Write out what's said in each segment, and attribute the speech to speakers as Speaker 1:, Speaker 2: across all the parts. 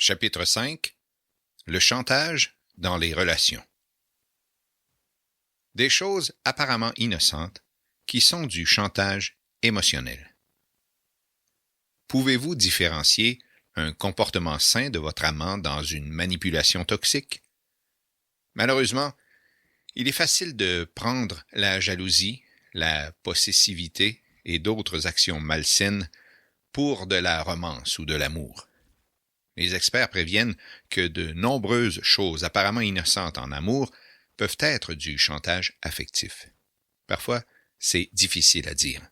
Speaker 1: Chapitre 5. Le chantage dans les relations. Des choses apparemment innocentes qui sont du chantage émotionnel. Pouvez-vous différencier un comportement sain de votre amant dans une manipulation toxique? Malheureusement, il est facile de prendre la jalousie, la possessivité et d'autres actions malsaines pour de la romance ou de l'amour. Les experts préviennent que de nombreuses choses apparemment innocentes en amour peuvent être du chantage affectif. Parfois, c'est difficile à dire.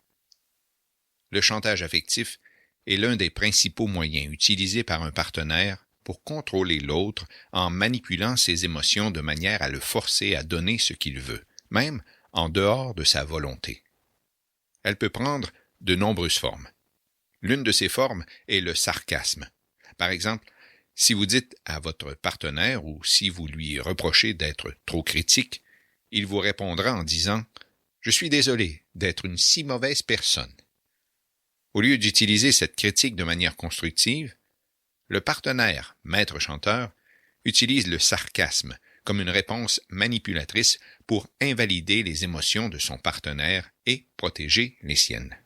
Speaker 1: Le chantage affectif est l'un des principaux moyens utilisés par un partenaire pour contrôler l'autre en manipulant ses émotions de manière à le forcer à donner ce qu'il veut, même en dehors de sa volonté. Elle peut prendre de nombreuses formes. L'une de ces formes est le sarcasme. Par exemple, si vous dites à votre partenaire ou si vous lui reprochez d'être trop critique, il vous répondra en disant « Je suis désolé d'être une si mauvaise personne ». Au lieu d'utiliser cette critique de manière constructive, le partenaire, maître chanteur, utilise le sarcasme comme une réponse manipulatrice pour invalider les émotions de son partenaire et protéger les siennes.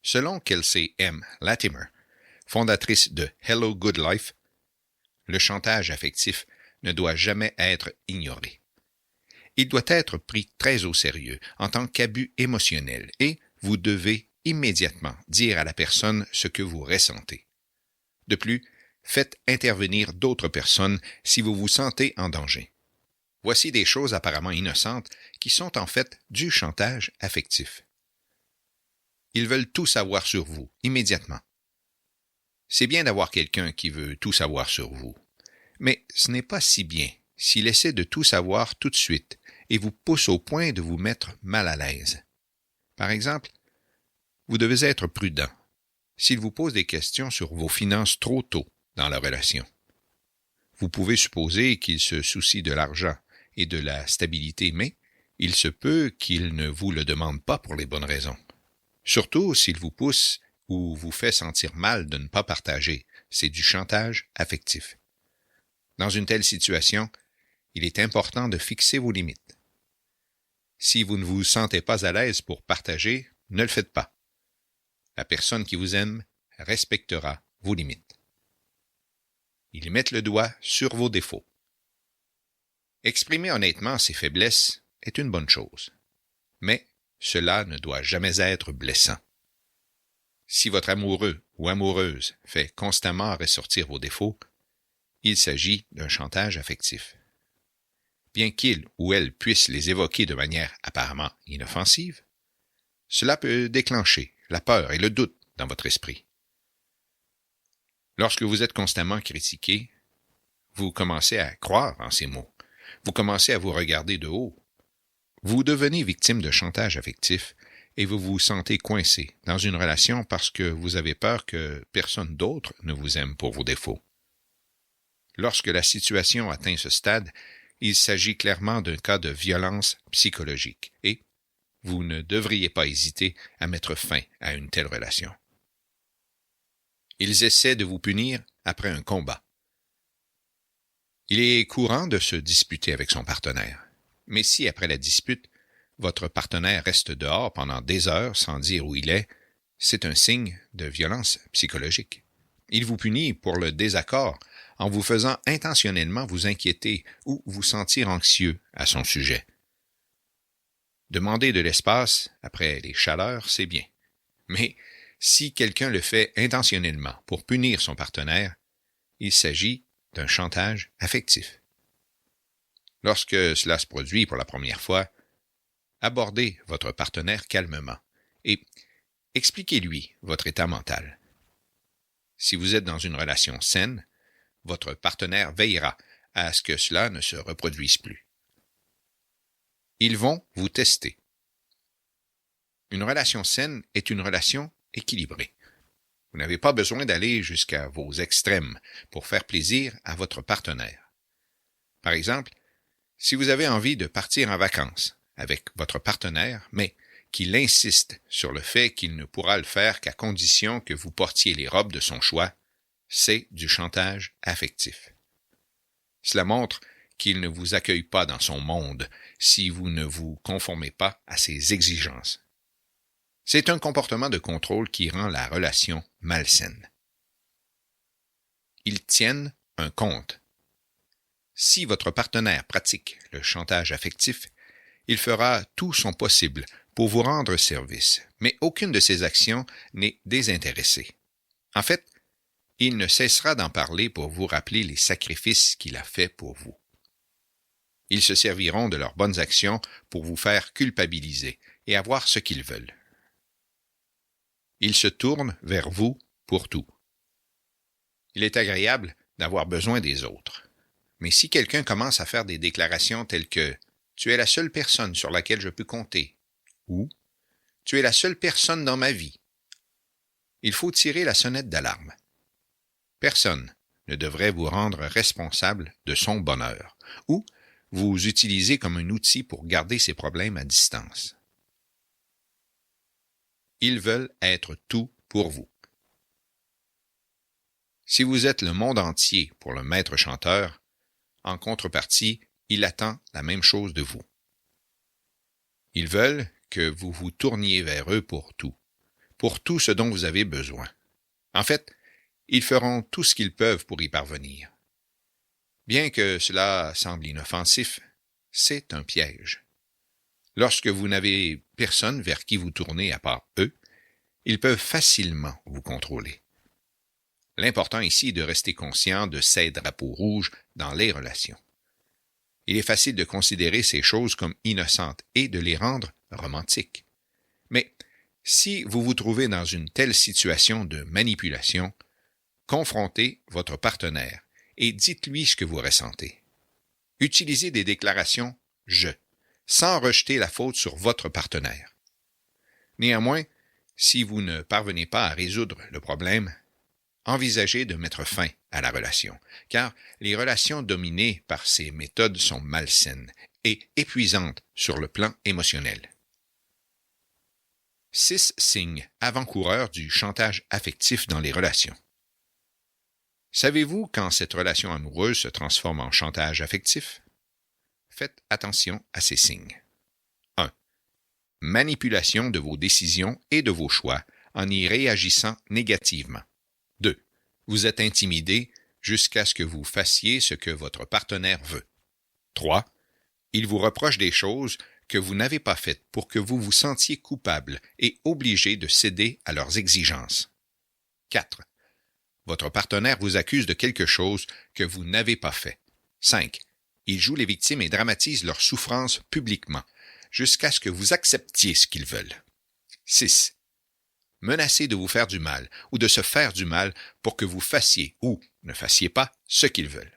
Speaker 1: Selon Kelsey M. Latimer, fondatrice de Hello Good Life, le chantage affectif ne doit jamais être ignoré. Il doit être pris très au sérieux en tant qu'abus émotionnel et vous devez immédiatement dire à la personne ce que vous ressentez. De plus, faites intervenir d'autres personnes si vous vous sentez en danger. Voici des choses apparemment innocentes qui sont en fait du chantage affectif. Ils veulent tout savoir sur vous, immédiatement. C'est bien d'avoir quelqu'un qui veut tout savoir sur vous, mais ce n'est pas si bien s'il essaie de tout savoir tout de suite et vous pousse au point de vous mettre mal à l'aise. Par exemple, vous devez être prudent s'il vous pose des questions sur vos finances trop tôt dans la relation. Vous pouvez supposer qu'il se soucie de l'argent et de la stabilité, mais il se peut qu'il ne vous le demande pas pour les bonnes raisons. Surtout s'il vous pousse ou vous fait sentir mal de ne pas partager, c'est du chantage affectif. Dans une telle situation, il est important de fixer vos limites. Si vous ne vous sentez pas à l'aise pour partager, ne le faites pas. La personne qui vous aime respectera vos limites. Ils mettent le doigt sur vos défauts. Exprimer honnêtement ses faiblesses est une bonne chose, mais cela ne doit jamais être blessant. Si votre amoureux ou amoureuse fait constamment ressortir vos défauts, il s'agit d'un chantage affectif. Bien qu'il ou elle puisse les évoquer de manière apparemment inoffensive, cela peut déclencher la peur et le doute dans votre esprit. Lorsque vous êtes constamment critiqué, vous commencez à croire en ces mots. Vous commencez à vous regarder de haut. Vous devenez victime de chantage affectif et vous vous sentez coincé dans une relation parce que vous avez peur que personne d'autre ne vous aime pour vos défauts. Lorsque la situation atteint ce stade, il s'agit clairement d'un cas de violence psychologique et vous ne devriez pas hésiter à mettre fin à une telle relation. Ils essaient de vous punir après un combat. Il est courant de se disputer avec son partenaire, mais si après la dispute, votre partenaire reste dehors pendant des heures sans dire où il est, c'est un signe de violence psychologique. Il vous punit pour le désaccord en vous faisant intentionnellement vous inquiéter ou vous sentir anxieux à son sujet. Demander de l'espace après les chaleurs, c'est bien. Mais si quelqu'un le fait intentionnellement pour punir son partenaire, il s'agit d'un chantage affectif. Lorsque cela se produit pour la première fois, abordez votre partenaire calmement et expliquez-lui votre état mental. Si vous êtes dans une relation saine, votre partenaire veillera à ce que cela ne se reproduise plus. Ils vont vous tester. Une relation saine est une relation équilibrée. Vous n'avez pas besoin d'aller jusqu'à vos extrêmes pour faire plaisir à votre partenaire. Par exemple, si vous avez envie de partir en vacances avec votre partenaire, mais qu'il insiste sur le fait qu'il ne pourra le faire qu'à condition que vous portiez les robes de son choix, c'est du chantage affectif. Cela montre qu'il ne vous accueille pas dans son monde si vous ne vous conformez pas à ses exigences. C'est un comportement de contrôle qui rend la relation malsaine. Ils tiennent un compte. Si votre partenaire pratique le chantage affectif, il fera tout son possible pour vous rendre service, mais aucune de ses actions n'est désintéressée. En fait, il ne cessera d'en parler pour vous rappeler les sacrifices qu'il a faits pour vous. Ils se serviront de leurs bonnes actions pour vous faire culpabiliser et avoir ce qu'ils veulent. Ils se tournent vers vous pour tout. Il est agréable d'avoir besoin des autres. Mais si quelqu'un commence à faire des déclarations telles que « Tu es la seule personne sur laquelle je peux compter » ou « Tu es la seule personne dans ma vie », il faut tirer la sonnette d'alarme. Personne ne devrait vous rendre responsable de son bonheur ou vous utiliser comme un outil pour garder ses problèmes à distance. Ils veulent être tout pour vous. Si vous êtes le monde entier pour le maître chanteur, en contrepartie, il attend la même chose de vous. Ils veulent que vous vous tourniez vers eux pour tout ce dont vous avez besoin. En fait, ils feront tout ce qu'ils peuvent pour y parvenir. Bien que cela semble inoffensif, c'est un piège. Lorsque vous n'avez personne vers qui vous tourner à part eux, ils peuvent facilement vous contrôler. L'important ici est de rester conscient de ces drapeaux rouges dans les relations. Il est facile de considérer ces choses comme innocentes et de les rendre romantiques. Mais si vous vous trouvez dans une telle situation de manipulation, confrontez votre partenaire et dites-lui ce que vous ressentez. Utilisez des déclarations « je » sans rejeter la faute sur votre partenaire. Néanmoins, si vous ne parvenez pas à résoudre le problème, envisagez de mettre fin à la relation, car les relations dominées par ces méthodes sont malsaines et épuisantes sur le plan émotionnel. 6 signes avant-coureurs du chantage affectif dans les relations. Savez-vous quand cette relation amoureuse se transforme en chantage affectif? Faites attention à ces signes. 1. Manipulation de vos décisions et de vos choix en y réagissant négativement. 2. Vous êtes intimidé jusqu'à ce que vous fassiez ce que votre partenaire veut. 3. Il vous reproche des choses que vous n'avez pas faites pour que vous vous sentiez coupable et obligé de céder à leurs exigences. 4. Votre partenaire vous accuse de quelque chose que vous n'avez pas fait. 5. Il joue les victimes et dramatise leur souffrance publiquement, jusqu'à ce que vous acceptiez ce qu'ils veulent. 6. Menacer de vous faire du mal ou de se faire du mal pour que vous fassiez ou ne fassiez pas ce qu'ils veulent.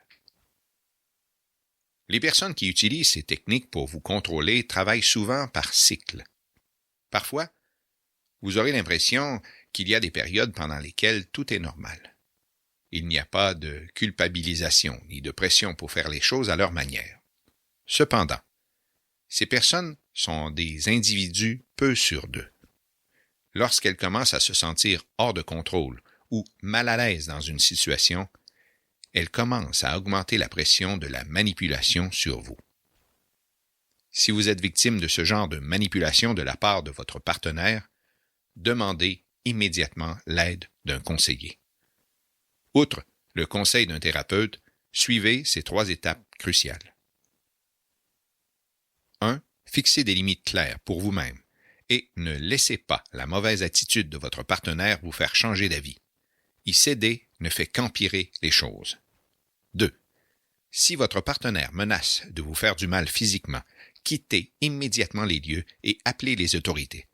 Speaker 1: Les personnes qui utilisent ces techniques pour vous contrôler travaillent souvent par cycle. Parfois, vous aurez l'impression qu'il y a des périodes pendant lesquelles tout est normal. Il n'y a pas de culpabilisation ni de pression pour faire les choses à leur manière. Cependant, ces personnes sont des individus peu sûrs d'eux. Lorsqu'elles commencent à se sentir hors de contrôle ou mal à l'aise dans une situation, elles commencent à augmenter la pression de la manipulation sur vous. Si vous êtes victime de ce genre de manipulation de la part de votre partenaire, demandez immédiatement l'aide d'un conseiller. Outre le conseil d'un thérapeute, suivez ces 3 étapes cruciales. 1. Fixez des limites claires pour vous-même et ne laissez pas la mauvaise attitude de votre partenaire vous faire changer d'avis. Y céder ne fait qu'empirer les choses. 2. Si votre partenaire menace de vous faire du mal physiquement, quittez immédiatement les lieux et appelez les autorités.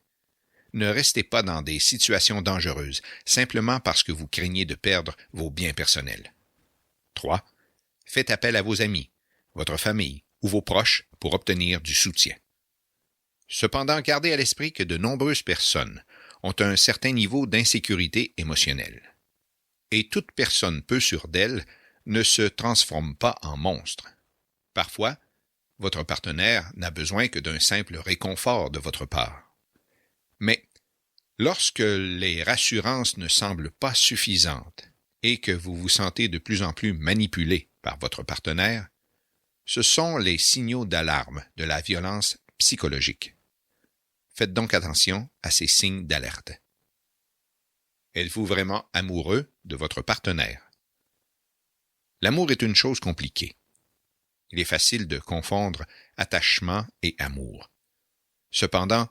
Speaker 1: Ne restez pas dans des situations dangereuses simplement parce que vous craignez de perdre vos biens personnels. 3. Faites appel à vos amis, votre famille ou vos proches pour obtenir du soutien. Cependant, gardez à l'esprit que de nombreuses personnes ont un certain niveau d'insécurité émotionnelle. Et toute personne peu sûre d'elle ne se transforme pas en monstre. Parfois, votre partenaire n'a besoin que d'un simple réconfort de votre part. Mais lorsque les rassurances ne semblent pas suffisantes et que vous vous sentez de plus en plus manipulé par votre partenaire, ce sont les signaux d'alarme de la violence psychologique. Faites donc attention à ces signes d'alerte. Êtes-vous vraiment amoureux de votre partenaire? L'amour est une chose compliquée. Il est facile de confondre attachement et amour. Cependant,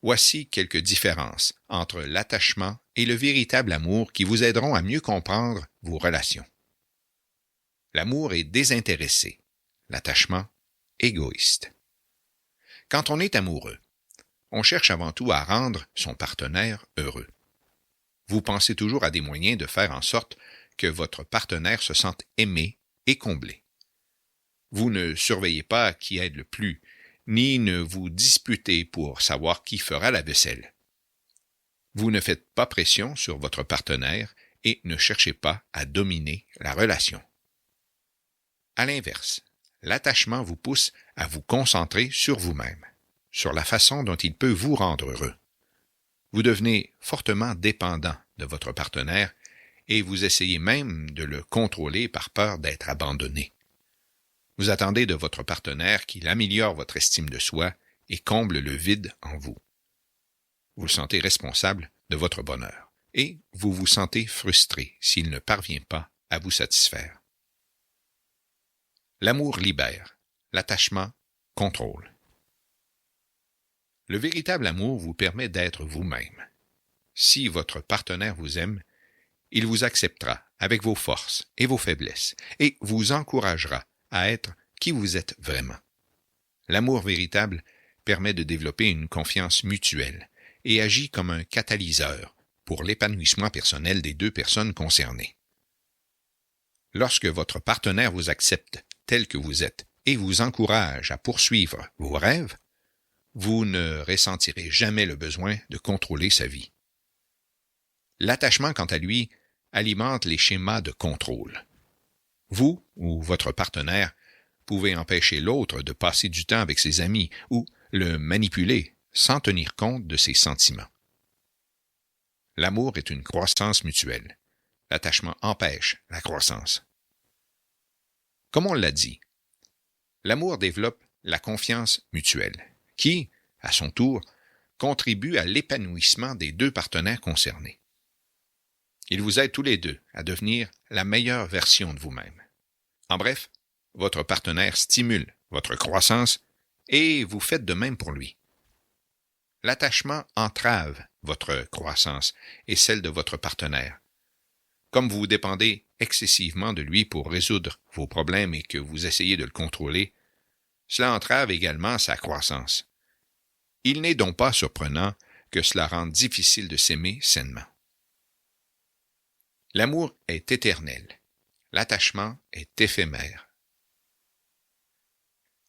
Speaker 1: voici quelques différences entre l'attachement et le véritable amour qui vous aideront à mieux comprendre vos relations. L'amour est désintéressé, l'attachement égoïste. Quand on est amoureux, on cherche avant tout à rendre son partenaire heureux. Vous pensez toujours à des moyens de faire en sorte que votre partenaire se sente aimé et comblé. Vous ne surveillez pas qui aide le plus, ni ne vous disputez pour savoir qui fera la vaisselle. Vous ne faites pas pression sur votre partenaire et ne cherchez pas à dominer la relation. À l'inverse, l'attachement vous pousse à vous concentrer sur vous-même, sur la façon dont il peut vous rendre heureux. Vous devenez fortement dépendant de votre partenaire et vous essayez même de le contrôler par peur d'être abandonné. Vous attendez de votre partenaire qu'il améliore votre estime de soi et comble le vide en vous. Vous le sentez responsable de votre bonheur et vous vous sentez frustré s'il ne parvient pas à vous satisfaire. L'amour libère, l'attachement contrôle. Le véritable amour vous permet d'être vous-même. Si votre partenaire vous aime, il vous acceptera avec vos forces et vos faiblesses et vous encouragera à être qui vous êtes vraiment. L'amour véritable permet de développer une confiance mutuelle et agit comme un catalyseur pour l'épanouissement personnel des deux personnes concernées. Lorsque votre partenaire vous accepte tel que vous êtes et vous encourage à poursuivre vos rêves, vous ne ressentirez jamais le besoin de contrôler sa vie. L'attachement, quant à lui, alimente les schémas de contrôle. Vous ou votre partenaire pouvez empêcher l'autre de passer du temps avec ses amis ou le manipuler sans tenir compte de ses sentiments. L'amour est une croissance mutuelle. L'attachement empêche la croissance. Comme on l'a dit, l'amour développe la confiance mutuelle, qui, à son tour, contribue à l'épanouissement des deux partenaires concernés. Il vous aide tous les deux à devenir la meilleure version de vous-même. En bref, votre partenaire stimule votre croissance et vous faites de même pour lui. L'attachement entrave votre croissance et celle de votre partenaire. Comme vous dépendez excessivement de lui pour résoudre vos problèmes et que vous essayez de le contrôler, cela entrave également sa croissance. Il n'est donc pas surprenant que cela rende difficile de s'aimer sainement. L'amour est éternel. L'attachement est éphémère.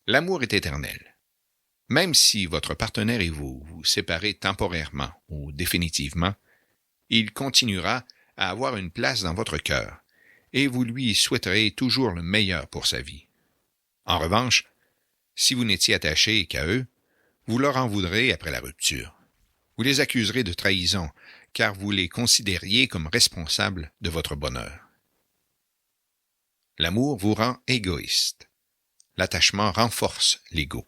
Speaker 1: L'amour est éternel. Même si votre partenaire et vous vous séparez temporairement ou définitivement, il continuera à avoir une place dans votre cœur et vous lui souhaiterez toujours le meilleur pour sa vie. En revanche, si vous n'étiez attaché qu'à eux, vous leur en voudrez après la rupture. Vous les accuserez de trahison, car vous les considériez comme responsables de votre bonheur. L'amour vous rend égoïste. L'attachement renforce l'ego.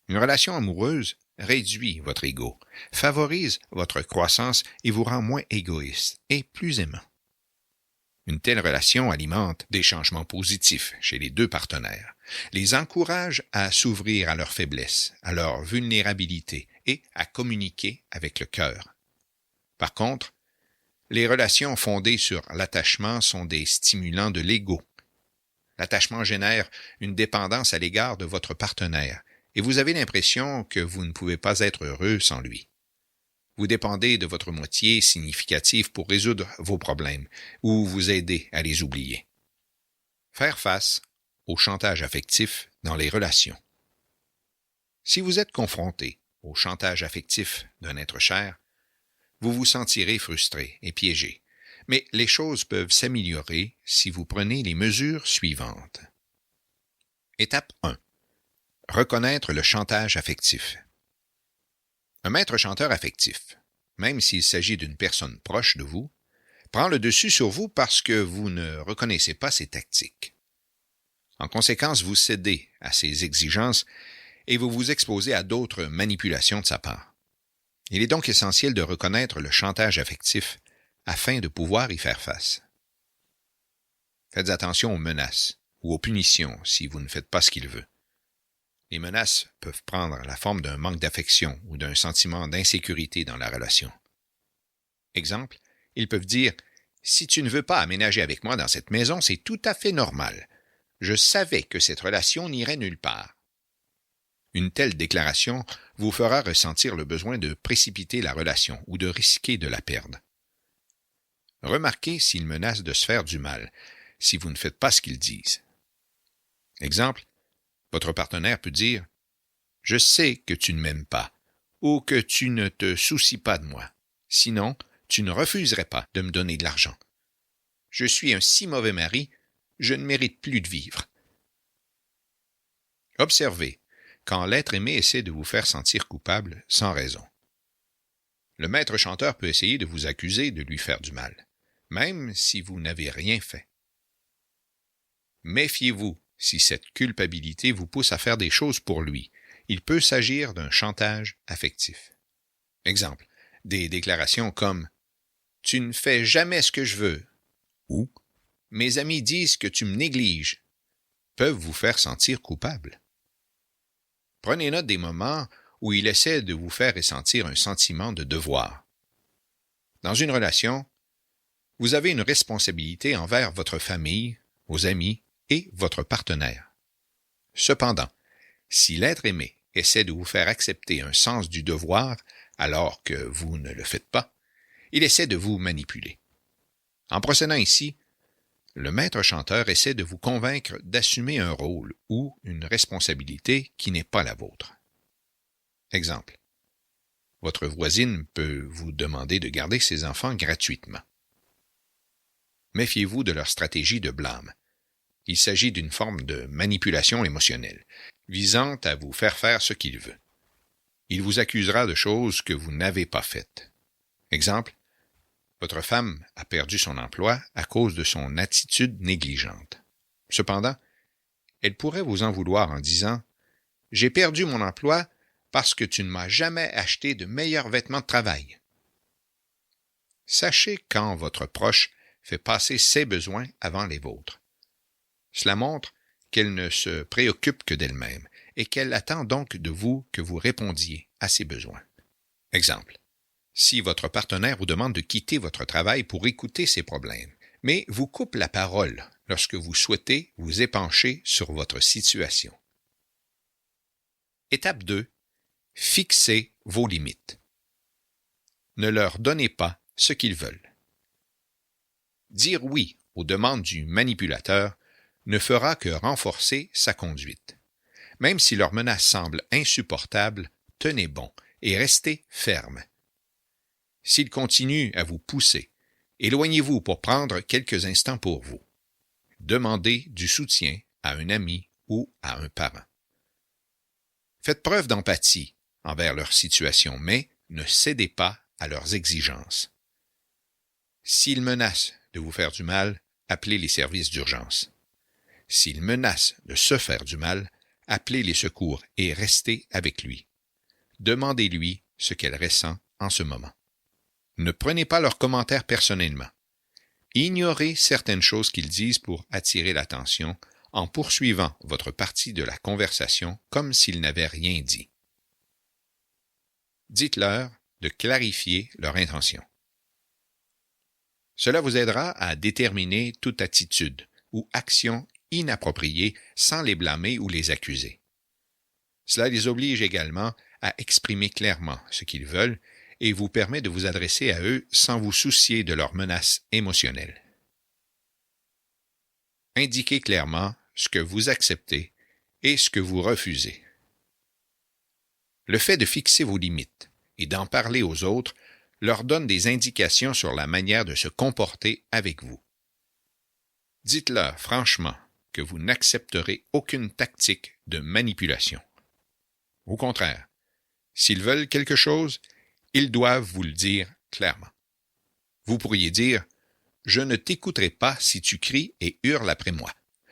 Speaker 1: Une relation amoureuse réduit votre ego, favorise votre croissance et vous rend moins égoïste et plus aimant. Une telle relation alimente des changements positifs chez les deux partenaires, les encourage à s'ouvrir à leurs faiblesses, à leur vulnérabilité et à communiquer avec le cœur. Par contre, les relations fondées sur l'attachement sont des stimulants de l'ego. L'attachement génère une dépendance à l'égard de votre partenaire et vous avez l'impression que vous ne pouvez pas être heureux sans lui. Vous dépendez de votre moitié significative pour résoudre vos problèmes ou vous aider à les oublier. Faire face au chantage affectif dans les relations. Si vous êtes confronté au chantage affectif d'un être cher, vous vous sentirez frustré et piégé, mais les choses peuvent s'améliorer si vous prenez les mesures suivantes. Étape 1. Reconnaître le chantage affectif. Un maître chanteur affectif, même s'il s'agit d'une personne proche de vous, prend le dessus sur vous parce que vous ne reconnaissez pas ses tactiques. En conséquence, vous cédez à ses exigences et vous vous exposez à d'autres manipulations de sa part. Il est donc essentiel de reconnaître le chantage affectif afin de pouvoir y faire face. Faites attention aux menaces ou aux punitions si vous ne faites pas ce qu'il veut. Les menaces peuvent prendre la forme d'un manque d'affection ou d'un sentiment d'insécurité dans la relation. Exemple, ils peuvent dire « Si tu ne veux pas aménager avec moi dans cette maison, c'est tout à fait normal. Je savais que cette relation n'irait nulle part. » Une telle déclaration vous fera ressentir le besoin de précipiter la relation ou de risquer de la perdre. Remarquez s'ils menacent de se faire du mal si vous ne faites pas ce qu'ils disent. Exemple, votre partenaire peut dire « Je sais que tu ne m'aimes pas ou que tu ne te soucies pas de moi. Sinon, tu ne refuserais pas de me donner de l'argent. Je suis un si mauvais mari, je ne mérite plus de vivre. » Observez quand l'être aimé essaie de vous faire sentir coupable sans raison. Le maître chanteur peut essayer de vous accuser de lui faire du mal, même si vous n'avez rien fait. Méfiez-vous si cette culpabilité vous pousse à faire des choses pour lui. Il peut s'agir d'un chantage affectif. Exemple, des déclarations comme « Tu ne fais jamais ce que je veux » ou « Mes amis disent que tu me négliges » peuvent vous faire sentir coupable. Prenez note des moments où il essaie de vous faire ressentir un sentiment de devoir. Dans une relation, vous avez une responsabilité envers votre famille, vos amis et votre partenaire. Cependant, si l'être aimé essaie de vous faire accepter un sens du devoir alors que vous ne le faites pas, il essaie de vous manipuler. En procédant ainsi, le maître chanteur essaie de vous convaincre d'assumer un rôle ou une responsabilité qui n'est pas la vôtre. Exemple. Votre voisine peut vous demander de garder ses enfants gratuitement. Méfiez-vous de leur stratégie de blâme. Il s'agit d'une forme de manipulation émotionnelle, visant à vous faire faire ce qu'il veut. Il vous accusera de choses que vous n'avez pas faites. Exemple. Votre femme a perdu son emploi à cause de son attitude négligente. Cependant, elle pourrait vous en vouloir en disant « J'ai perdu mon emploi parce que tu ne m'as jamais acheté de meilleurs vêtements de travail. » Sachez quand votre proche fait passer ses besoins avant les vôtres. Cela montre qu'elle ne se préoccupe que d'elle-même et qu'elle attend donc de vous que vous répondiez à ses besoins. Exemple. Si votre partenaire vous demande de quitter votre travail pour écouter ses problèmes, mais vous coupe la parole lorsque vous souhaitez vous épancher sur votre situation. Étape 2. Fixez vos limites. Ne leur donnez pas ce qu'ils veulent. Dire oui aux demandes du manipulateur ne fera que renforcer sa conduite. Même si leurs menaces semblent insupportables, tenez bon et restez ferme. S'il continue à vous pousser, éloignez-vous pour prendre quelques instants pour vous. Demandez du soutien à un ami ou à un parent. Faites preuve d'empathie envers leur situation, mais ne cédez pas à leurs exigences. S'ils menacent de vous faire du mal, appelez les services d'urgence. S'ils menacent de se faire du mal, appelez les secours et restez avec lui. Demandez-lui ce qu'elle ressent en ce moment. Ne prenez pas leurs commentaires personnellement. Ignorez certaines choses qu'ils disent pour attirer l'attention en poursuivant votre partie de la conversation comme s'ils n'avaient rien dit. Dites-leur de clarifier leur intention. Cela vous aidera à déterminer toute attitude ou action inappropriée sans les blâmer ou les accuser. Cela les oblige également à exprimer clairement ce qu'ils veulent et vous permet de vous adresser à eux sans vous soucier de leurs menaces émotionnelles. Indiquez clairement ce que vous acceptez et ce que vous refusez. Le fait de fixer vos limites et d'en parler aux autres leur donne des indications sur la manière de se comporter avec vous. Dites-leur franchement que vous n'accepterez aucune tactique de manipulation. Au contraire, s'ils veulent quelque chose, ils doivent vous le dire clairement. Vous pourriez dire Je ne t'écouterai pas si tu cries et hurles après moi.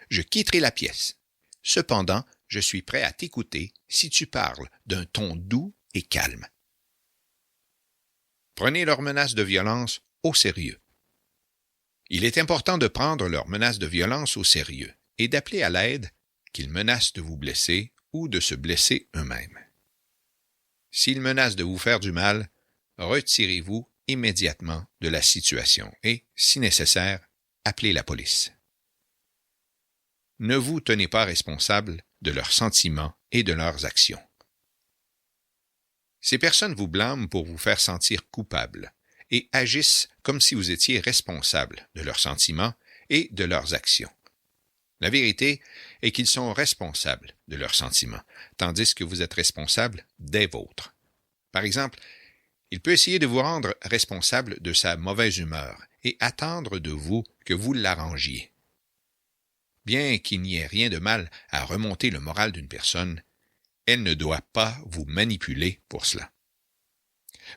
Speaker 1: Je quitterai la pièce. Cependant, je suis prêt à t'écouter si tu parles d'un ton doux et calme. Prenez leurs menaces de violence au sérieux. Il est important de prendre leurs menaces de violence au sérieux et d'appeler à l'aide qu'ils menacent de vous blesser ou de se blesser eux-mêmes. S'ils menacent de vous faire du mal, retirez-vous immédiatement de la situation et, si nécessaire, appelez la police. Ne vous tenez pas responsable de leurs sentiments et de leurs actions. Ces personnes vous blâment pour vous faire sentir coupable et agissent comme si vous étiez responsable de leurs sentiments et de leurs actions. La vérité est qu'ils sont responsables de leurs sentiments, tandis que vous êtes responsable des vôtres. Par exemple, il peut essayer de vous rendre responsable de sa mauvaise humeur et attendre de vous que vous l'arrangiez. Bien qu'il n'y ait rien de mal à remonter le moral d'une personne, elle ne doit pas vous manipuler pour cela.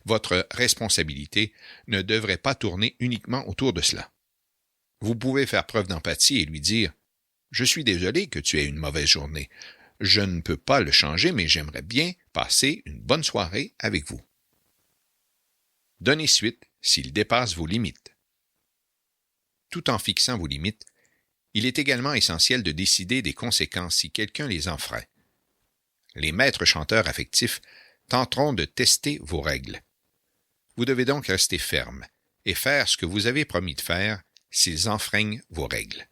Speaker 1: Votre responsabilité ne devrait pas tourner uniquement autour de cela. Vous pouvez faire preuve d'empathie et lui dire « Je suis désolé que tu aies une mauvaise journée. Je ne peux pas le changer, mais j'aimerais bien passer une bonne soirée avec vous. » Donnez suite s'il dépasse vos limites. Tout en fixant vos limites, il est également essentiel de décider des conséquences si quelqu'un les enfreint. Les maîtres chanteurs affectifs tenteront de tester vos règles. Vous devez donc rester ferme et faire ce que vous avez promis de faire s'ils enfreignent vos règles.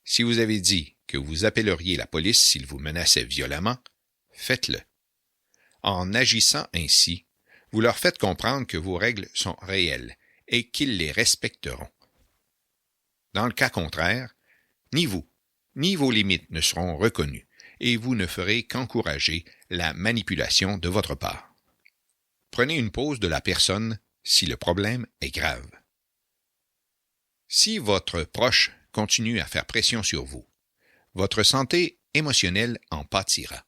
Speaker 1: Si vous avez dit que vous appelleriez la police s'ils vous menaçaient violemment, faites-le. En agissant ainsi, vous leur faites comprendre que vos règles sont réelles et qu'ils les respecteront. Dans le cas contraire, ni vous, ni vos limites ne seront reconnues et vous ne ferez qu'encourager la manipulation de votre part. Prenez une pause de la personne si le problème est grave. Si votre proche continue à faire pression sur vous, votre santé émotionnelle en pâtira.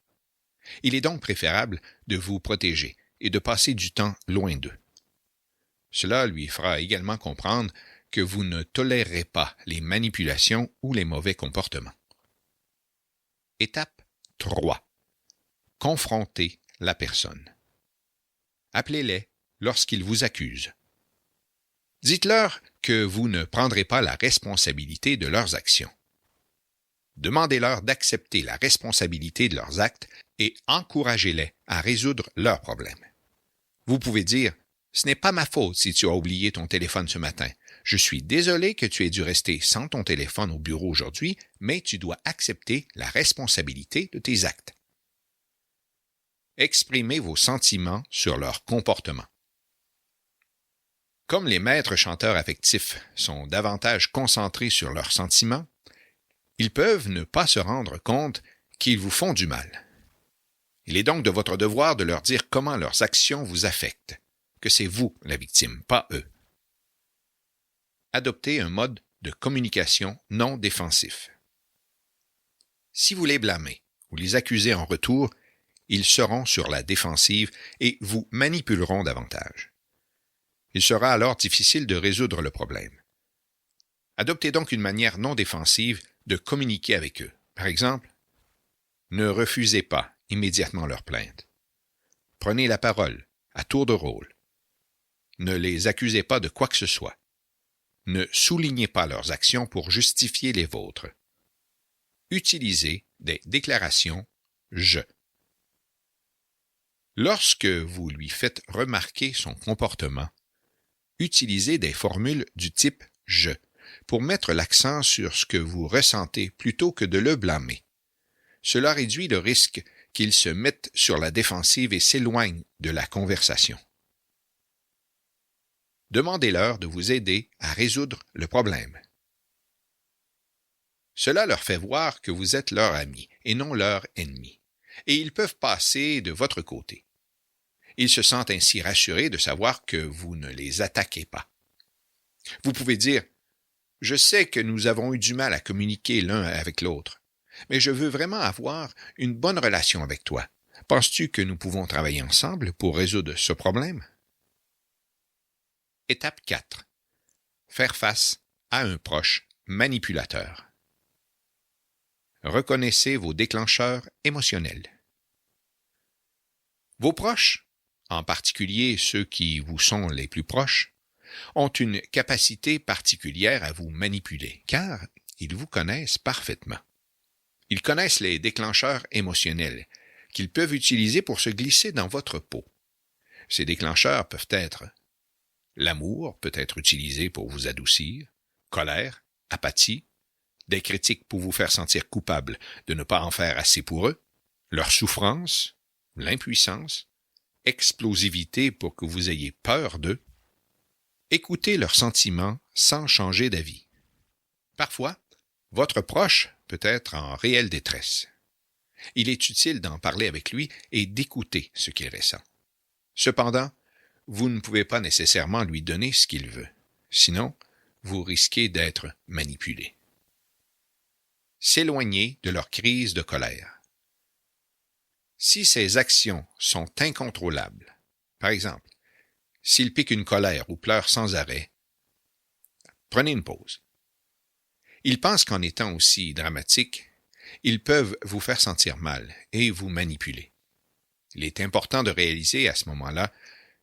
Speaker 1: Il est donc préférable de vous protéger et de passer du temps loin d'eux. Cela lui fera également comprendre que vous ne tolérerez pas les manipulations ou les mauvais comportements. Étape 3. Confrontez la personne. Appelez-les lorsqu'ils vous accusent. Dites-leur que vous ne prendrez pas la responsabilité de leurs actions. Demandez-leur d'accepter la responsabilité de leurs actes et encouragez-les à résoudre leurs problèmes. Vous pouvez dire « Ce n'est pas ma faute si tu as oublié ton téléphone ce matin. Je suis désolé que tu aies dû rester sans ton téléphone au bureau aujourd'hui, mais tu dois accepter la responsabilité de tes actes. » Exprimez vos sentiments sur leur comportement. Comme les maîtres chanteurs affectifs sont davantage concentrés sur leurs sentiments, ils peuvent ne pas se rendre compte qu'ils vous font du mal. Il est donc de votre devoir de leur dire comment leurs actions vous affectent, que c'est vous la victime, pas eux. Adoptez un mode de communication non défensif. Si vous les blâmez ou les accusez en retour, ils seront sur la défensive et vous manipuleront davantage. Il sera alors difficile de résoudre le problème. Adoptez donc une manière non défensive de communiquer avec eux. Par exemple, ne refusez pas immédiatement leur plainte. Prenez la parole, à tour de rôle. Ne les accusez pas de quoi que ce soit. Ne soulignez pas leurs actions pour justifier les vôtres. Utilisez des déclarations « je ». Lorsque vous lui faites remarquer son comportement, utilisez des formules du type « je » pour mettre l'accent sur ce que vous ressentez plutôt que de le blâmer. Cela réduit le risque qu'il se mette sur la défensive et s'éloigne de la conversation. Demandez-leur de vous aider à résoudre le problème. Cela leur fait voir que vous êtes leur ami et non leur ennemi, et ils peuvent passer de votre côté. Ils se sentent ainsi rassurés de savoir que vous ne les attaquez pas. Vous pouvez dire « Je sais que nous avons eu du mal à communiquer l'un avec l'autre, mais je veux vraiment avoir une bonne relation avec toi. Penses-tu que nous pouvons travailler ensemble pour résoudre ce problème? » Étape 4. faire face à un proche manipulateur. Reconnaissez vos déclencheurs émotionnels. Vos proches, en particulier ceux qui vous sont les plus proches, ont une capacité particulière à vous manipuler, car ils vous connaissent parfaitement. Ils connaissent les déclencheurs émotionnels qu'ils peuvent utiliser pour se glisser dans votre peau. Ces déclencheurs peuvent être l'amour peut être utilisé pour vous adoucir, colère, apathie, des critiques pour vous faire sentir coupable de ne pas en faire assez pour eux, leur souffrance, l'impuissance, explosivité pour que vous ayez peur d'eux. Écoutez leurs sentiments sans changer d'avis. Parfois, votre proche peut être en réelle détresse. Il est utile d'en parler avec lui et d'écouter ce qu'il ressent. Cependant, vous ne pouvez pas nécessairement lui donner ce qu'il veut. Sinon, vous risquez d'être manipulé. S'éloigner de leur crise de colère. Si ces actions sont incontrôlables, par exemple, s'ils piquent une colère ou pleurent sans arrêt, prenez une pause. Ils pensent qu'en étant aussi dramatiques, ils peuvent vous faire sentir mal et vous manipuler. Il est important de réaliser à ce moment-là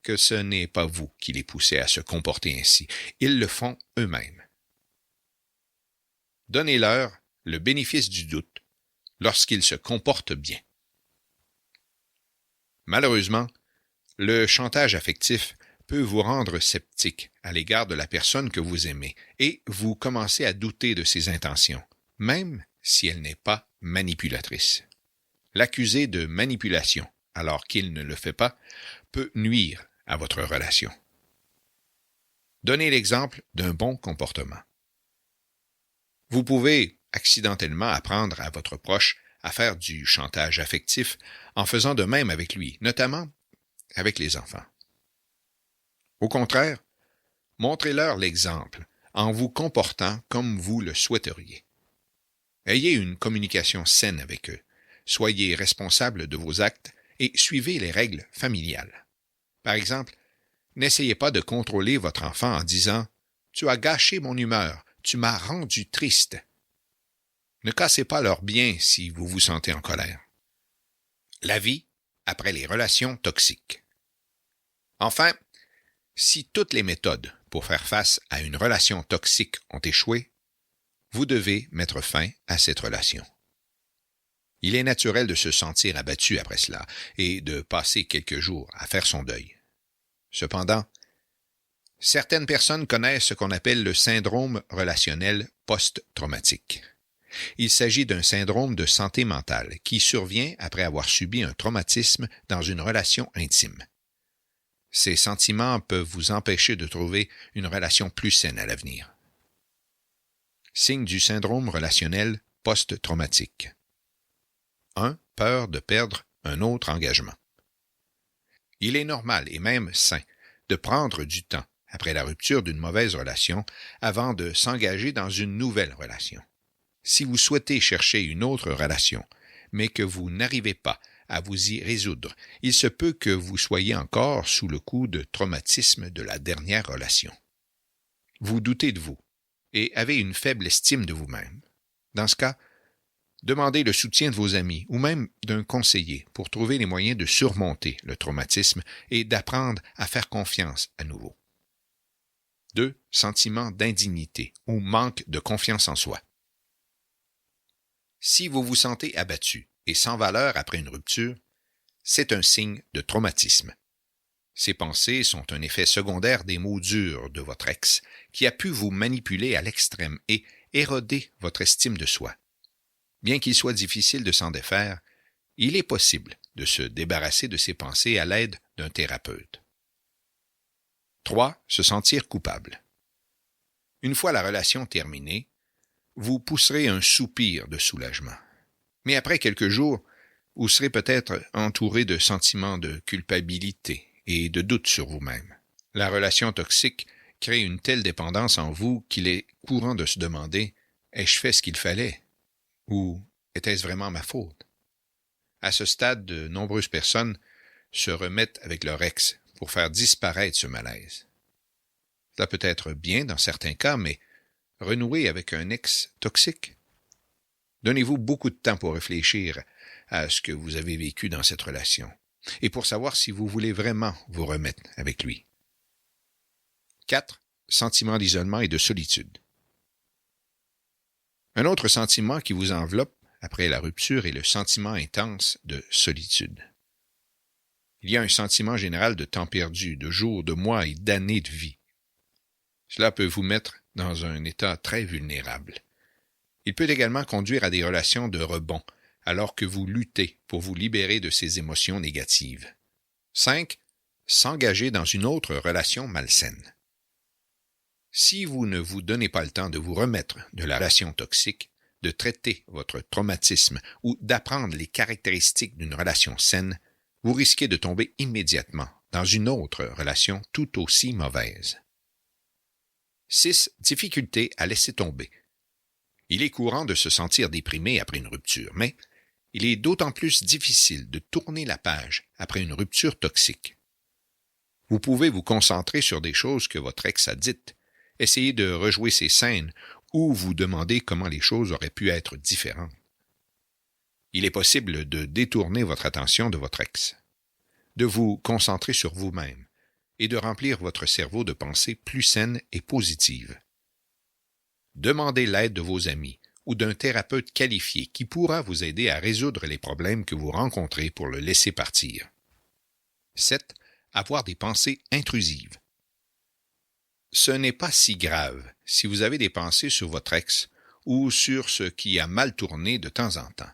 Speaker 1: que ce n'est pas vous qui les poussez à se comporter ainsi. Ils le font eux-mêmes. Donnez-leur le bénéfice du doute lorsqu'ils se comportent bien. Malheureusement, le chantage affectif peut vous rendre sceptique à l'égard de la personne que vous aimez et vous commencez à douter de ses intentions, même si elle n'est pas manipulatrice. L'accuser de manipulation, alors qu'il ne le fait pas, peut nuire à votre relation. Donnez l'exemple d'un bon comportement. Vous pouvez accidentellement apprendre à votre proche à faire du chantage affectif en faisant de même avec lui, notamment avec les enfants. Au contraire, montrez-leur l'exemple en vous comportant comme vous le souhaiteriez. Ayez une communication saine avec eux, soyez responsable de vos actes et suivez les règles familiales. Par exemple, n'essayez pas de contrôler votre enfant en disant « Tu as gâché mon humeur, tu m'as rendu triste ». Ne cassez pas leur bien si vous vous sentez en colère. La vie après les relations toxiques. Enfin, si toutes les méthodes pour faire face à une relation toxique ont échoué, vous devez mettre fin à cette relation. Il est naturel de se sentir abattu après cela et de passer quelques jours à faire son deuil. Cependant, certaines personnes connaissent ce qu'on appelle le syndrome relationnel post-traumatique. Il s'agit d'un syndrome de santé mentale qui survient après avoir subi un traumatisme dans une relation intime. Ces sentiments peuvent vous empêcher de trouver une relation plus saine à l'avenir. Signe du syndrome relationnel post-traumatique. 1. Peur de perdre un autre engagement. Il est normal et même sain de prendre du temps après la rupture d'une mauvaise relation avant de s'engager dans une nouvelle relation. Si vous souhaitez chercher une autre relation, mais que vous n'arrivez pas à vous y résoudre, il se peut que vous soyez encore sous le coup de traumatisme de la dernière relation. Vous doutez de vous et avez une faible estime de vous-même. Dans ce cas, demandez le soutien de vos amis ou même d'un conseiller pour trouver les moyens de surmonter le traumatisme et d'apprendre à faire confiance à nouveau. 2. Sentiment d'indignité ou manque de confiance en soi. Si vous vous sentez abattu et sans valeur après une rupture, c'est un signe de traumatisme. Ces pensées sont un effet secondaire des mots durs de votre ex qui a pu vous manipuler à l'extrême et éroder votre estime de soi. Bien qu'il soit difficile de s'en défaire, il est possible de se débarrasser de ces pensées à l'aide d'un thérapeute. 3. Se sentir coupable. Une fois la relation terminée, vous pousserez un soupir de soulagement. Mais après quelques jours, vous serez peut-être entouré de sentiments de culpabilité et de doute sur vous-même. La relation toxique crée une telle dépendance en vous qu'il est courant de se demander « Ai-je fait ce qu'il fallait ?» ou « Était-ce vraiment ma faute ?» À ce stade, de nombreuses personnes se remettent avec leur ex pour faire disparaître ce malaise. Cela peut être bien dans certains cas, mais renouer avec un ex toxique? Donnez-vous beaucoup de temps pour réfléchir à ce que vous avez vécu dans cette relation et pour savoir si vous voulez vraiment vous remettre avec lui. 4. Sentiment d'isolement et de solitude. Un autre sentiment qui vous enveloppe après la rupture est le sentiment intense de solitude. Il y a un sentiment général de temps perdu, de jours, de mois et d'années de vie. Cela peut vous mettre dans un état très vulnérable. Il peut également conduire à des relations de rebond, alors que vous luttez pour vous libérer de ces émotions négatives. 5. S'engager dans une autre relation malsaine. Si vous ne vous donnez pas le temps de vous remettre de la relation toxique, de traiter votre traumatisme ou d'apprendre les caractéristiques d'une relation saine, vous risquez de tomber immédiatement dans une autre relation tout aussi mauvaise. 6. Difficulté à laisser tomber. Il est courant de se sentir déprimé après une rupture, mais il est d'autant plus difficile de tourner la page après une rupture toxique. Vous pouvez vous concentrer sur des choses que votre ex a dites, essayer de rejouer ces scènes ou vous demander comment les choses auraient pu être différentes. Il est possible de détourner votre attention de votre ex, de vous concentrer sur vous-même et de remplir votre cerveau de pensées plus saines et positives. Demandez l'aide de vos amis ou d'un thérapeute qualifié qui pourra vous aider à résoudre les problèmes que vous rencontrez pour le laisser partir. 7. Avoir des pensées intrusives. Ce n'est pas si grave si vous avez des pensées sur votre ex ou sur ce qui a mal tourné de temps en temps.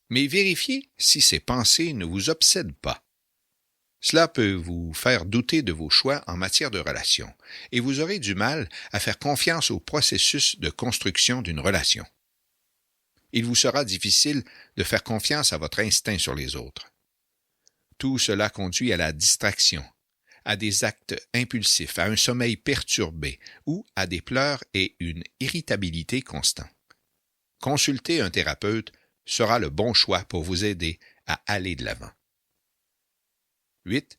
Speaker 1: Mais vérifiez si ces pensées ne vous obsèdent pas. Cela peut vous faire douter de vos choix en matière de relation et vous aurez du mal à faire confiance au processus de construction d'une relation. Il vous sera difficile de faire confiance à votre instinct sur les autres. Tout cela conduit à la distraction, à des actes impulsifs, à un sommeil perturbé ou à des pleurs et une irritabilité constante. Consulter un thérapeute sera le bon choix pour vous aider à aller de l'avant. 8.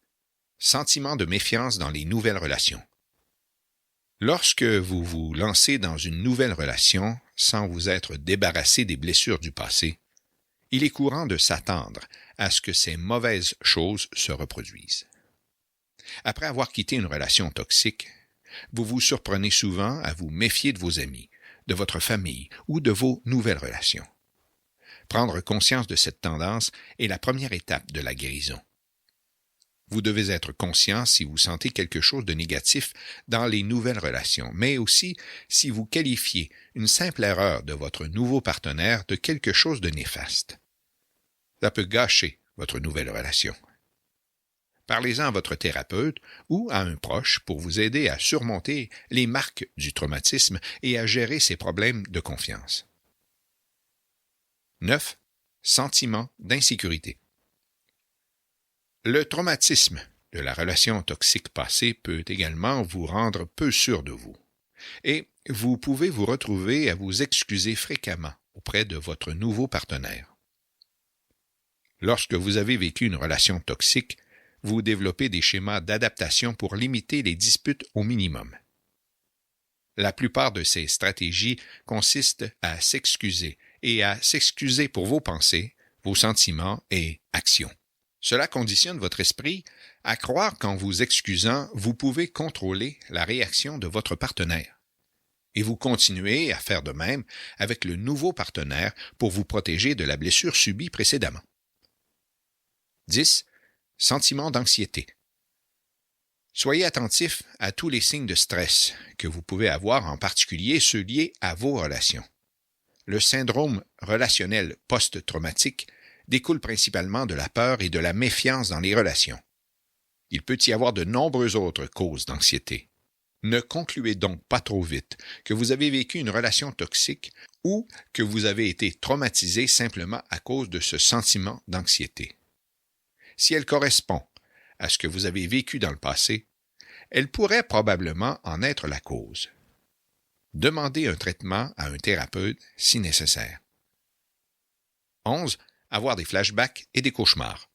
Speaker 1: Sentiment de méfiance dans les nouvelles relations. Lorsque vous vous lancez dans une nouvelle relation sans vous être débarrassé des blessures du passé, il est courant de s'attendre à ce que ces mauvaises choses se reproduisent. Après avoir quitté une relation toxique, vous vous surprenez souvent à vous méfier de vos amis, de votre famille ou de vos nouvelles relations. Prendre conscience de cette tendance est la première étape de la guérison. Vous devez être conscient si vous sentez quelque chose de négatif dans les nouvelles relations, mais aussi si vous qualifiez une simple erreur de votre nouveau partenaire de quelque chose de néfaste. Ça peut gâcher votre nouvelle relation. Parlez-en à votre thérapeute ou à un proche pour vous aider à surmonter les marques du traumatisme et à gérer ces problèmes de confiance. 9. Sentiment d'insécurité. Le traumatisme de la relation toxique passée peut également vous rendre peu sûr de vous, et vous pouvez vous retrouver à vous excuser fréquemment auprès de votre nouveau partenaire. Lorsque vous avez vécu une relation toxique, vous développez des schémas d'adaptation pour limiter les disputes au minimum. La plupart de ces stratégies consistent à s'excuser et à s'excuser pour vos pensées, vos sentiments et actions. Cela conditionne votre esprit à croire qu'en vous excusant, vous pouvez contrôler la réaction de votre partenaire. Et vous continuez à faire de même avec le nouveau partenaire pour vous protéger de la blessure subie précédemment. 10. Sentiment d'anxiété. Soyez attentif à tous les signes de stress que vous pouvez avoir, en particulier ceux liés à vos relations. Le syndrome relationnel post-traumatique découle principalement de la peur et de la méfiance dans les relations. Il peut y avoir de nombreuses autres causes d'anxiété. Ne concluez donc pas trop vite que vous avez vécu une relation toxique ou que vous avez été traumatisé simplement à cause de ce sentiment d'anxiété. Si elle correspond à ce que vous avez vécu dans le passé, elle pourrait probablement en être la cause. Demandez un traitement à un thérapeute si nécessaire. 11. Avoir des flashbacks et des cauchemars.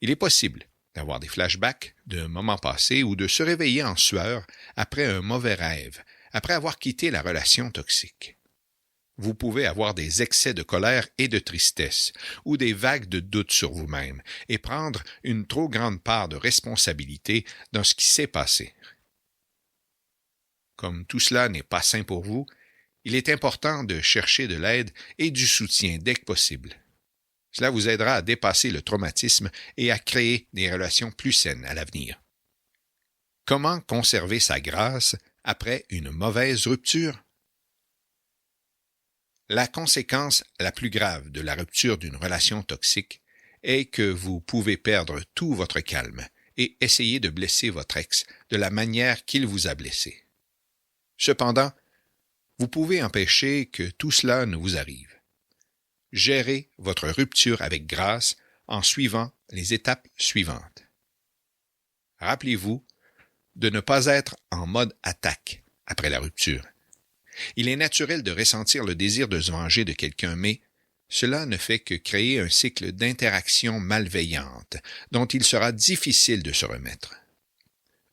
Speaker 1: Il est possible d'avoir des flashbacks de moments passés ou de se réveiller en sueur après un mauvais rêve, après avoir quitté la relation toxique. Vous pouvez avoir des excès de colère et de tristesse, ou des vagues de doute sur vous-même, et prendre une trop grande part de responsabilité dans ce qui s'est passé. Comme tout cela n'est pas sain pour vous, il est important de chercher de l'aide et du soutien dès que possible. Cela vous aidera à dépasser le traumatisme et à créer des relations plus saines à l'avenir. Comment conserver sa grâce après une mauvaise rupture? La conséquence la plus grave de la rupture d'une relation toxique est que vous pouvez perdre tout votre calme et essayer de blesser votre ex de la manière qu'il vous a blessé. Cependant, vous pouvez empêcher que tout cela ne vous arrive. Gérez votre rupture avec grâce en suivant les étapes suivantes. Rappelez-vous de ne pas être en mode attaque après la rupture. Il est naturel de ressentir le désir de se venger de quelqu'un, mais cela ne fait que créer un cycle d'interactions malveillantes dont il sera difficile de se remettre.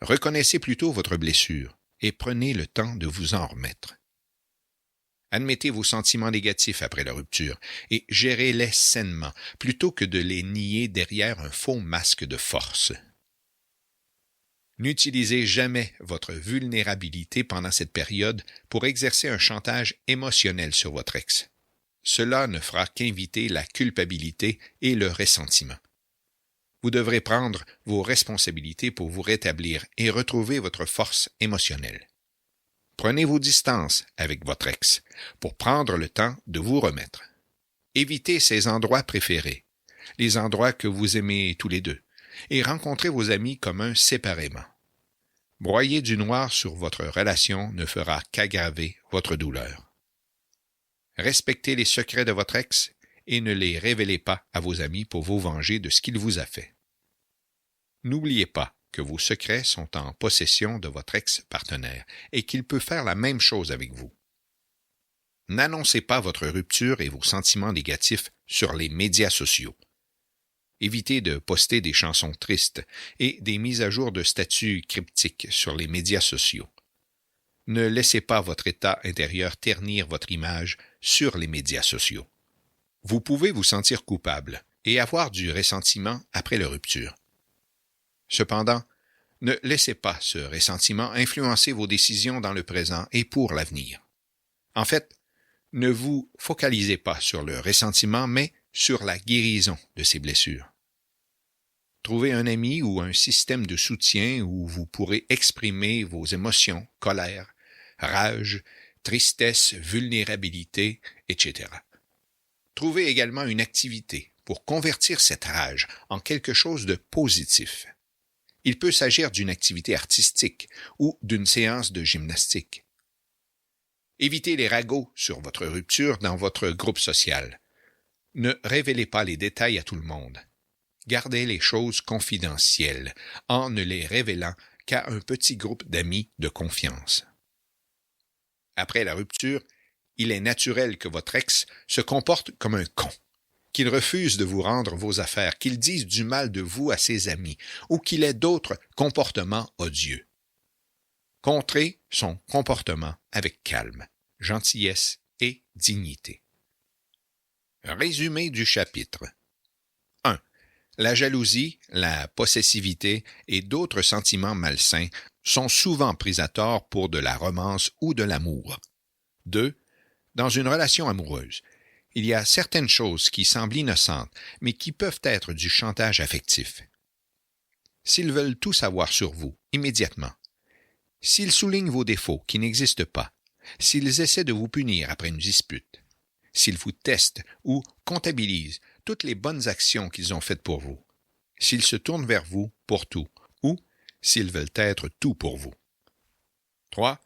Speaker 1: Reconnaissez plutôt votre blessure et prenez le temps de vous en remettre. Admettez vos sentiments négatifs après la rupture et gérez-les sainement plutôt que de les nier derrière un faux masque de force. N'utilisez jamais votre vulnérabilité pendant cette période pour exercer un chantage émotionnel sur votre ex. Cela ne fera qu'inviter la culpabilité et le ressentiment. Vous devrez prendre vos responsabilités pour vous rétablir et retrouver votre force émotionnelle. Prenez vos distances avec votre ex pour prendre le temps de vous remettre. Évitez ses endroits préférés, les endroits que vous aimez tous les deux, et rencontrez vos amis communs séparément. Broyer du noir sur votre relation ne fera qu'aggraver votre douleur. Respectez les secrets de votre ex et ne les révélez pas à vos amis pour vous venger de ce qu'il vous a fait. N'oubliez pas que vos secrets sont en possession de votre ex-partenaire et qu'il peut faire la même chose avec vous. N'annoncez pas votre rupture et vos sentiments négatifs sur les médias sociaux. Évitez de poster des chansons tristes et des mises à jour de statuts cryptiques sur les médias sociaux. Ne laissez pas votre état intérieur ternir votre image sur les médias sociaux. Vous pouvez vous sentir coupable et avoir du ressentiment après la rupture. Cependant, ne laissez pas ce ressentiment influencer vos décisions dans le présent et pour l'avenir. En fait, ne vous focalisez pas sur le ressentiment, mais sur la guérison de ces blessures. Trouvez un ami ou un système de soutien où vous pourrez exprimer vos émotions, colère, rage, tristesse, vulnérabilité, etc. Trouvez également une activité pour convertir cette rage en quelque chose de positif. Il peut s'agir d'une activité artistique ou d'une séance de gymnastique. Évitez les ragots sur votre rupture dans votre groupe social. Ne révélez pas les détails à tout le monde. Gardez les choses confidentielles en ne les révélant qu'à un petit groupe d'amis de confiance. Après la rupture, il est naturel que votre ex se comporte comme un con, qu'il refuse de vous rendre vos affaires, qu'il dise du mal de vous à ses amis ou qu'il ait d'autres comportements odieux. Contrez son comportement avec calme, gentillesse et dignité. Résumé du chapitre. 1. La jalousie, la possessivité et d'autres sentiments malsains sont souvent pris à tort pour de la romance ou de l'amour. 2. Dans une relation amoureuse, il y a certaines choses qui semblent innocentes, mais qui peuvent être du chantage affectif. S'ils veulent tout savoir sur vous, immédiatement, s'ils soulignent vos défauts qui n'existent pas, s'ils essaient de vous punir après une dispute, s'ils vous testent ou comptabilisent toutes les bonnes actions qu'ils ont faites pour vous, s'ils se tournent vers vous pour tout, ou s'ils veulent être tout pour vous. 3.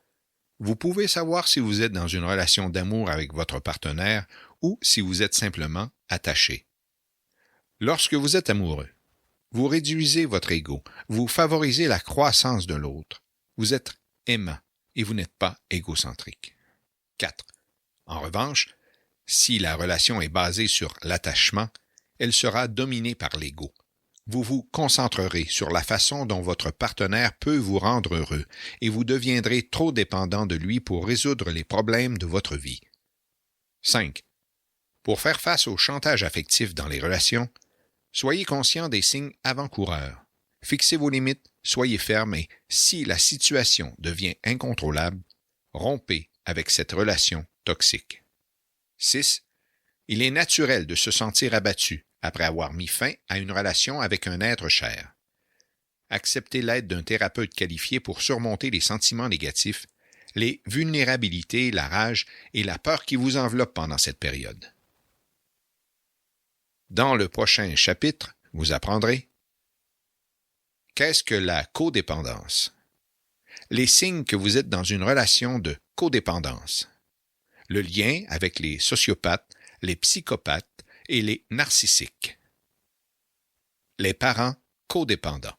Speaker 1: Vous pouvez savoir si vous êtes dans une relation d'amour avec votre partenaire ou si vous êtes simplement attaché. Lorsque vous êtes amoureux, vous réduisez votre ego, vous favorisez la croissance de l'autre, vous êtes aimant et vous n'êtes pas égocentrique. 4. En revanche, si la relation est basée sur l'attachement, elle sera dominée par l'ego, Vous vous concentrerez sur la façon dont votre partenaire peut vous rendre heureux et vous deviendrez trop dépendant de lui pour résoudre les problèmes de votre vie. 5. Pour faire face au chantage affectif dans les relations, soyez conscient des signes avant-coureurs. Fixez vos limites, soyez ferme et, si la situation devient incontrôlable, rompez avec cette relation toxique. 6. Il est naturel de se sentir abattu après avoir mis fin à une relation avec un être cher. Acceptez l'aide d'un thérapeute qualifié pour surmonter les sentiments négatifs, les vulnérabilités, la rage et la peur qui vous enveloppent pendant cette période. Dans le prochain chapitre, vous apprendrez qu'est-ce que la codépendance? Les signes que vous êtes dans une relation de codépendance. Le lien avec les sociopathes, les psychopathes et les narcissiques. Les parents codépendants.